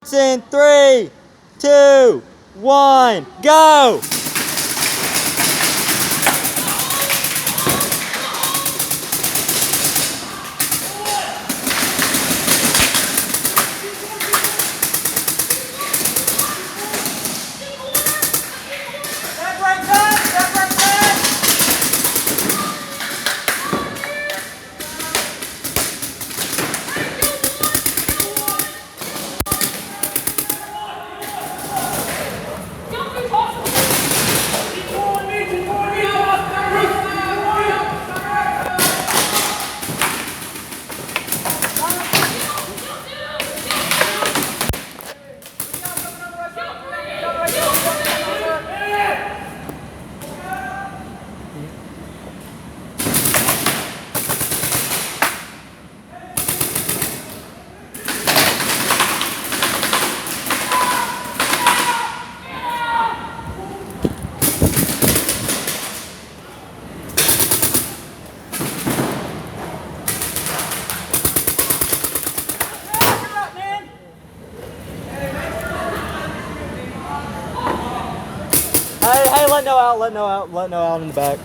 In 3, 2, 1, go! Hey, let no out in the back.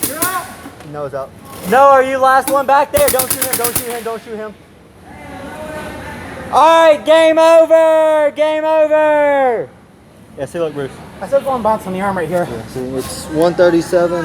You're out. No's out. No, are you last one back there? Don't shoot him, don't shoot him, don't shoot him. Alright, game over! Game over! Yeah, see, look, Bruce. I said go and bounce on the arm right here. Yeah, see, it's 137.